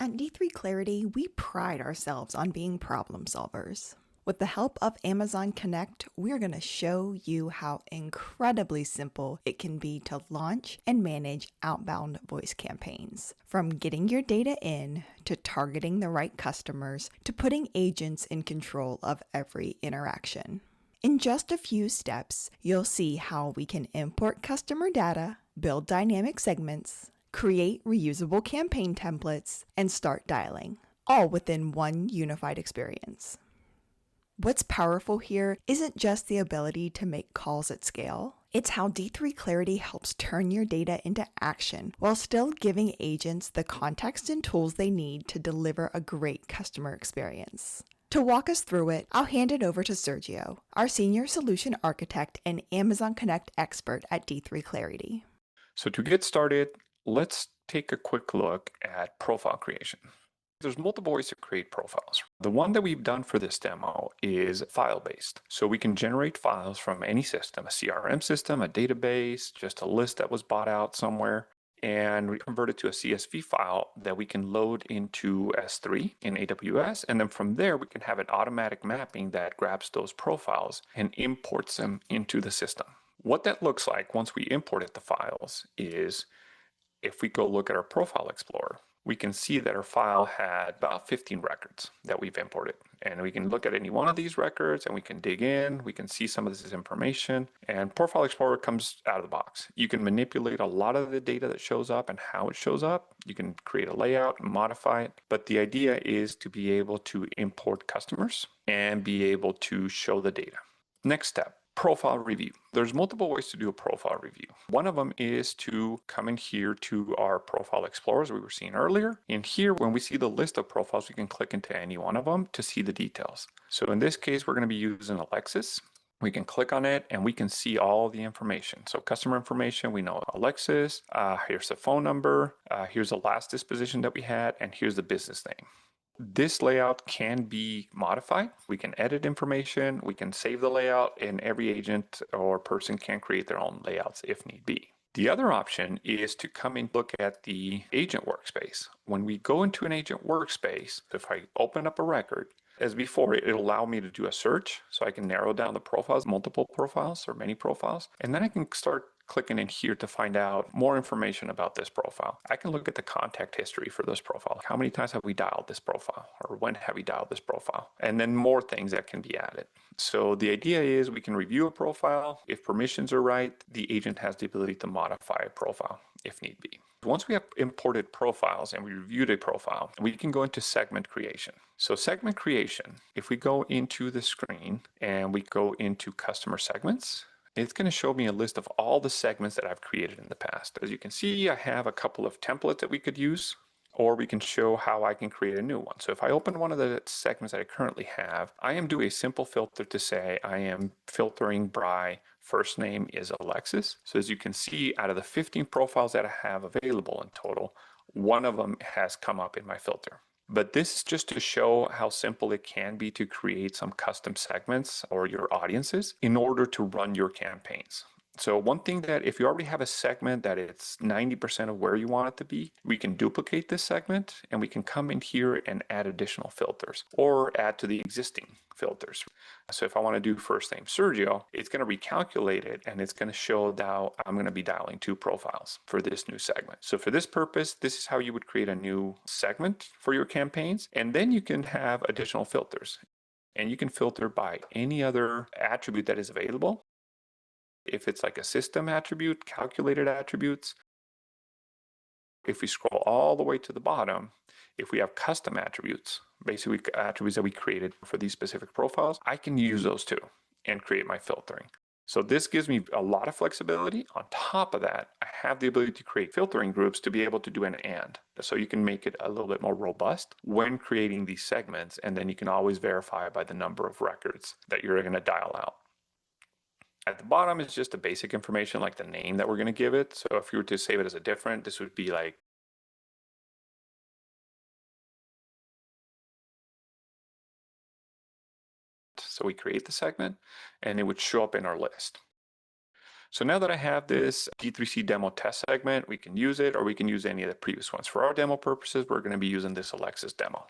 At D3 Clarity, we pride ourselves on being problem solvers. With the help of Amazon Connect, we're going to show you how incredibly simple it can be to launch and manage outbound voice campaigns. From getting your data in, to targeting the right customers, to putting agents in control of every interaction. In just a few steps, you'll see how we can import customer data, build dynamic segments, create reusable campaign templates, and start dialing, all within one unified experience. What's powerful here isn't just the ability to make calls at scale, it's how D3 Clarity helps turn your data into action while still giving agents the context and tools they need to deliver a great customer experience. To walk us through it, I'll hand it over to Sergio, our Senior Solution Architect and Amazon Connect expert at D3 Clarity. So to get started, let's take a quick look at profile creation. There's multiple ways to create profiles. The one that we've done for this demo is file-based. So we can generate files from any system, a CRM system, a database, just a list that was bought out somewhere, and we convert it to a CSV file that we can load into S3 in AWS. And then from there, we can have an automatic mapping that grabs those profiles and imports them into the system. What that looks like once we imported the files is, if we go look at our Profile Explorer, we can see that our file had about 15 records that we've imported. And we can look at any one of these records and we can dig in, we can see some of this information, and Profile Explorer comes out of the box. You can manipulate a lot of the data that shows up and how it shows up. You can create a layout and modify it, but the idea is to be able to import customers and be able to show the data. Next step. Profile review. There's multiple ways to do a profile review. One of them is to come in here to our Profile Explorer, as we were seeing earlier. In here, when we see the list of profiles, we can click into any one of them to see the details. So in this case, we're going to be using Alexis. We can click on it and we can see all the information. So customer information, we know Alexis, here's the phone number, here's the last disposition that we had, and here's the business name. This layout can be modified. We can edit information, we can save the layout, and every agent or person can create their own layouts if need be. The other option is to come and look at the agent workspace. When we go into an agent workspace, if I open up a record, as before, it'll allow me to do a search, so I can narrow down the profiles, multiple profiles or many profiles, and then I can start clicking in here to find out more information about this profile. I can look at the contact history for this profile. How many times have we dialed this profile? Or when have we dialed this profile? And then more things that can be added. So the idea is we can review a profile. If permissions are right, the agent has the ability to modify a profile if need be. Once we have imported profiles and we reviewed a profile, we can go into segment creation. So segment creation, if we go into the screen and we go into customer segments, it's going to show me a list of all the segments that I've created in the past. As you can see, I have a couple of templates that we could use, or we can show how I can create a new one. So if I open one of the segments that I currently have, I am doing a simple filter to say I am filtering by first name is Alexis. So as you can see, out of the 15 profiles that I have available in total, one of them has come up in my filter. But this is just to show how simple it can be to create some custom segments or your audiences in order to run your campaigns. So one thing that if you already have a segment that it's 90% of where you want it to be, we can duplicate this segment and we can come in here and add additional filters or add to the existing filters. So if I want to do first name Sergio, it's going to recalculate it and it's going to show now I'm going to be dialing 2 profiles for this new segment. So for this purpose, this is how you would create a new segment for your campaigns. And then you can have additional filters and you can filter by any other attribute that is available. If it's like a system attribute, calculated attributes. If we scroll all the way to the bottom, if we have custom attributes, basically attributes that we created for these specific profiles, I can use those too and create my filtering. So this gives me a lot of flexibility. On top of that, I have the ability to create filtering groups to be able to do an and. So you can make it a little bit more robust when creating these segments, and then you can always verify by the number of records that you're going to dial out. At the bottom is just the basic information like the name that we're going to give it. So if you were to save it as a different, this would be like so we create the segment and it would show up in our list. So now that I have this D3C demo test segment, we can use it or we can use any of the previous ones. For our demo purposes, we're going to be using this Alexis demo.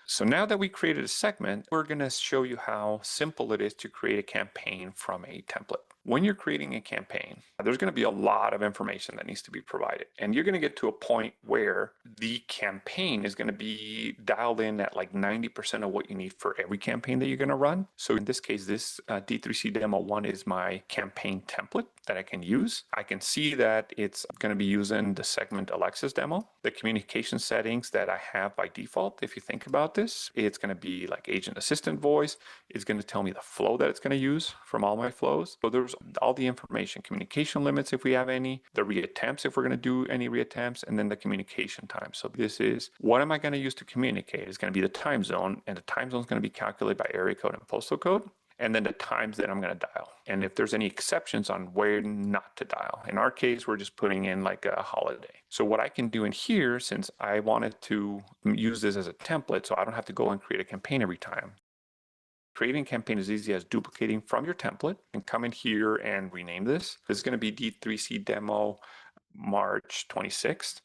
So now that we created a segment, we're going to show you how simple it is to create a campaign from a template. When you're creating a campaign, there's going to be a lot of information that needs to be provided. And you're going to get to a point where the campaign is going to be dialed in at like 90% of what you need for every campaign that you're going to run. So in this case, this D3C demo 1 is my campaign template that I can use. I can see that it's going to be using the segment Alexis demo. The communication settings that I have by default, if you think about this, it's going to be like agent assistant voice. It's going to tell me the flow that it's going to use from all my flows. So there's all the information, communication limits if we have any, the reattempts if we're going to do any reattempts, and then the communication time. So this is what am I going to use to communicate? It's going to be the time zone, and the time zone is going to be calculated by area code and postal code, and then the times that I'm going to dial. And if there's any exceptions on where not to dial. In our case, we're just putting in like a holiday. So what I can do in here, since I wanted to use this as a template, so I don't have to go and create a campaign every time. Creating a campaign is easy as duplicating from your template and come in here and rename this. This is going to be D3C demo March 26th.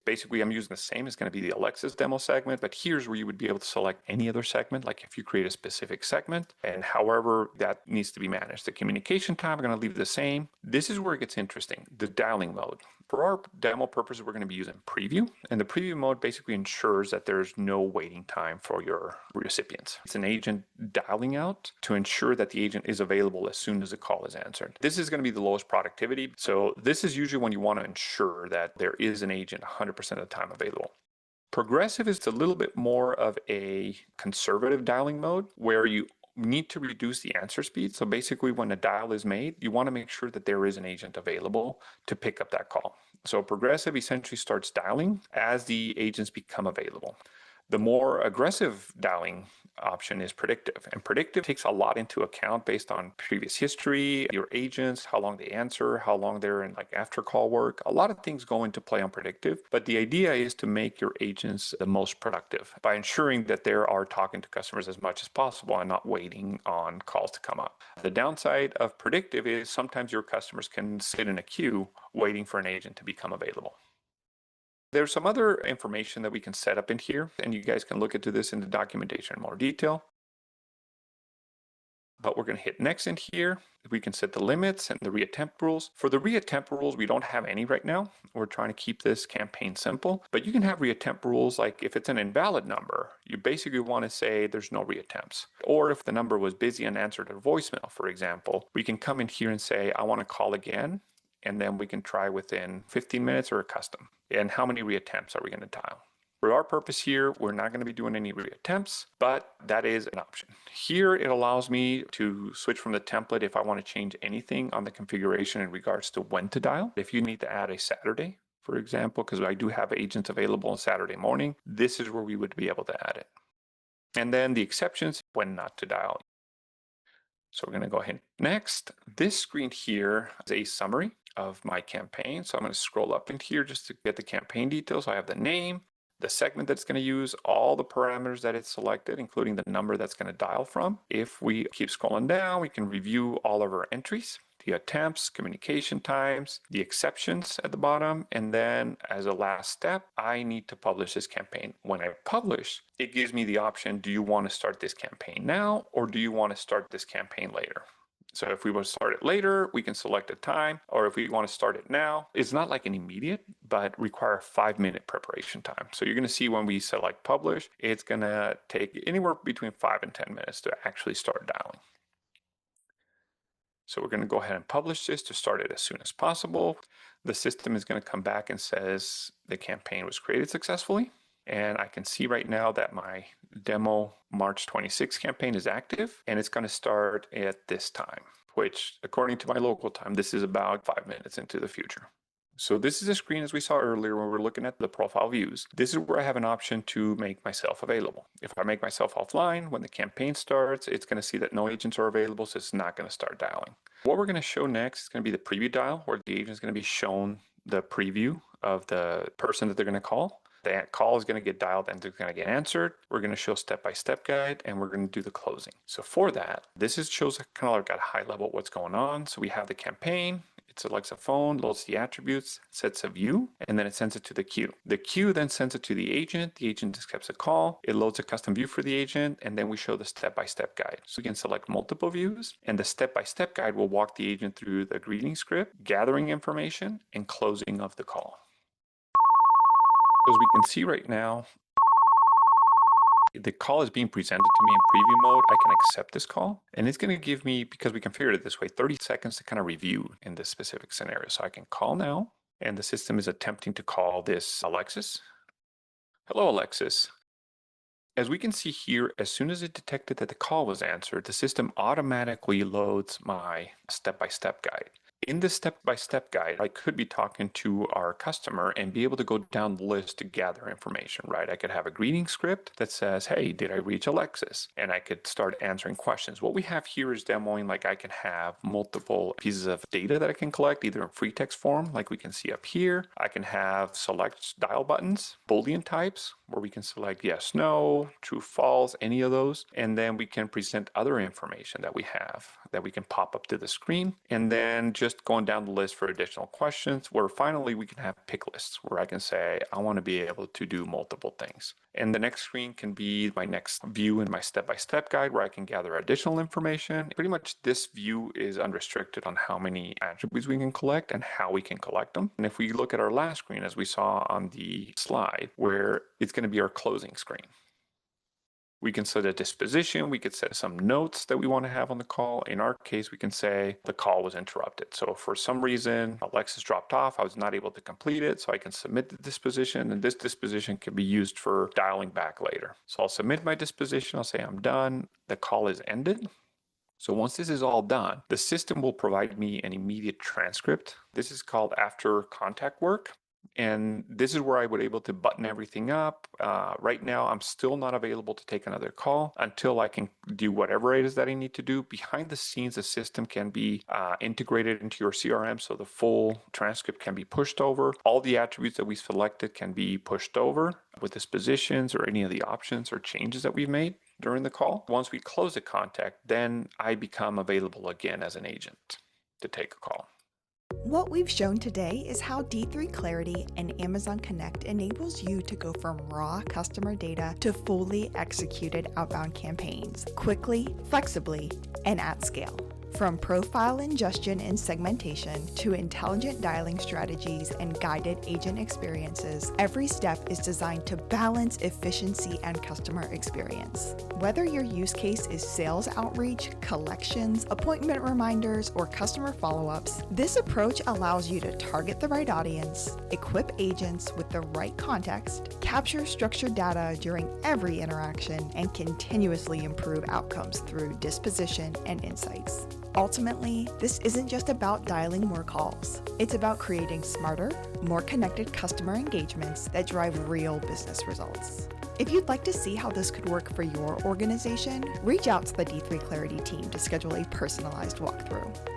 Basically, I'm using the same. It's going to be the Alexis demo segment, but here's where you would be able to select any other segment, like if you create a specific segment, and however that needs to be managed. The communication time, I'm going to leave the same. This is where it gets interesting, the dialing mode. For our demo purposes, we're going to be using preview, and the preview mode basically ensures that there's no waiting time for your recipients. It's an agent dialing out to ensure that the agent is available as soon as the call is answered. This is going to be the lowest productivity. So this is usually when you want to ensure that there is an agent 100% of the time available. Progressive is a little bit more of a conservative dialing mode where you need to reduce the answer speed. So basically when a dial is made, you want to make sure that there is an agent available to pick up that call. So progressive essentially starts dialing as the agents become available. The more aggressive dialing option is predictive, and predictive takes a lot into account based on previous history, your agents, how long they answer, how long they're in like after call work. A lot of things go into play on predictive, but the idea is to make your agents the most productive by ensuring that they are talking to customers as much as possible and not waiting on calls to come up. The downside of predictive is sometimes your customers can sit in a queue waiting for an agent to become available. There's some other information that we can set up in here, and you guys can look into this in the documentation in more detail. But we're going to hit next in here. We can set the limits and the reattempt rules. For the reattempt rules, we don't have any right now. We're trying to keep this campaign simple, but you can have reattempt rules like if it's an invalid number, you basically want to say there's no reattempts. Or if the number was busy and answered a voicemail, for example, we can come in here and say, I want to call again. And then we can try within 15 minutes or a custom. And how many reattempts are we going to dial? For our purpose here, we're not going to be doing any reattempts, but that is an option. Here, it allows me to switch from the template if I want to change anything on the configuration in regards to when to dial. If you need to add a Saturday, for example, because I do have agents available on Saturday morning, this is where we would be able to add it. And then the exceptions, when not to dial. So we're going to go ahead. Next, this screen here is a summary of my campaign. So I'm going to scroll up in here just to get the campaign details. So I have the name, the segment that's going to use, all the parameters that it's selected, including the number that's going to dial from. If we keep scrolling down, we can review all of our entries, the attempts, communication times, the exceptions at the bottom, and then as a last step, I need to publish this campaign. When I publish, it gives me the option, do you want to start this campaign now, or do you want to start this campaign later? So if we want to start it later, we can select a time, or if we want to start it now, it's not like an immediate, but require a 5-minute preparation time. So you're going to see when we select publish, it's going to take anywhere between 5 and 10 minutes to actually start dialing. So we're going to go ahead and publish this to start it as soon as possible. The system is going to come back and says the campaign was created successfully. And I can see right now that my demo March 26 campaign is active, and it's going to start at this time, which according to my local time, this is about 5 minutes into the future. So this is a screen as we saw earlier when we were looking at the profile views. This is where I have an option to make myself available. If I make myself offline, when the campaign starts, it's going to see that no agents are available, so it's not going to start dialing. What we're going to show next is going to be the preview dial, where the agent is going to be shown the preview of the person that they're going to call. The call is going to get dialed and it's going to get answered. We're going to show step-by-step guide, and we're going to do the closing. So for that, this shows kind of like at a high level what's going on. So we have the campaign. It selects a phone, loads the attributes, sets a view, and then it sends it to the queue. The queue then sends it to the agent. The agent accepts a call. It loads a custom view for the agent, and then we show the step-by-step guide. So we can select multiple views, and the step-by-step guide will walk the agent through the greeting script, gathering information, and closing of the call. As we can see right now, the call is being presented to me in preview mode. I can accept this call, and it's going to give me, because we configured it this way, 30 seconds to kind of review in this specific scenario. So I can call now, and the system is attempting to call this Alexis. Hello, Alexis. As we can see here, as soon as it detected that the call was answered, the system automatically loads my step-by-step guide. In this step-by-step guide, I could be talking to our customer and be able to go down the list to gather information, right? I could have a greeting script that says, hey, did I reach Alexis? And I could start answering questions. What we have here is demoing, like I can have multiple pieces of data that I can collect, either in free text form, like we can see up here. I can have select dial buttons, Boolean types, where we can select yes, no, true, false, any of those. And then we can present other information that we have that we can pop up to the screen. And then just going down the list for additional questions, where finally we can have pick lists where I can say, I want to be able to do multiple things. And the next screen can be my next view in my step-by-step guide where I can gather additional information. Pretty much this view is unrestricted on how many attributes we can collect and how we can collect them. And if we look at our last screen, as we saw on the slide, where it's going to be our closing screen. We can set a disposition. We could set some notes that we want to have on the call. In our case, we can say the call was interrupted. So for some reason, Alexis dropped off. I was not able to complete it. So I can submit the disposition, and this disposition can be used for dialing back later. So I'll submit my disposition. I'll say I'm done. The call is ended. So once this is all done, the system will provide me an immediate transcript. This is called after contact work. And this is where I would able to button everything up. Right now, I'm still not available to take another call until I can do whatever it is that I need to do. Behind the scenes, the system can be integrated into your CRM, so the full transcript can be pushed over. All the attributes that we selected can be pushed over with dispositions or any of the options or changes that we've made during the call. Once we close the contact, then I become available again as an agent to take a call. What we've shown today is how D3 Clarity and Amazon Connect enables you to go from raw customer data to fully executed outbound campaigns, quickly, flexibly, and at scale. From profile ingestion and segmentation to intelligent dialing strategies and guided agent experiences, every step is designed to balance efficiency and customer experience. Whether your use case is sales outreach, collections, appointment reminders, or customer follow-ups, this approach allows you to target the right audience, equip agents with the right context, capture structured data during every interaction, and continuously improve outcomes through disposition and insights. Ultimately, this isn't just about dialing more calls. It's about creating smarter, more connected customer engagements that drive real business results. If you'd like to see how this could work for your organization, reach out to the D3 Clarity team to schedule a personalized walkthrough.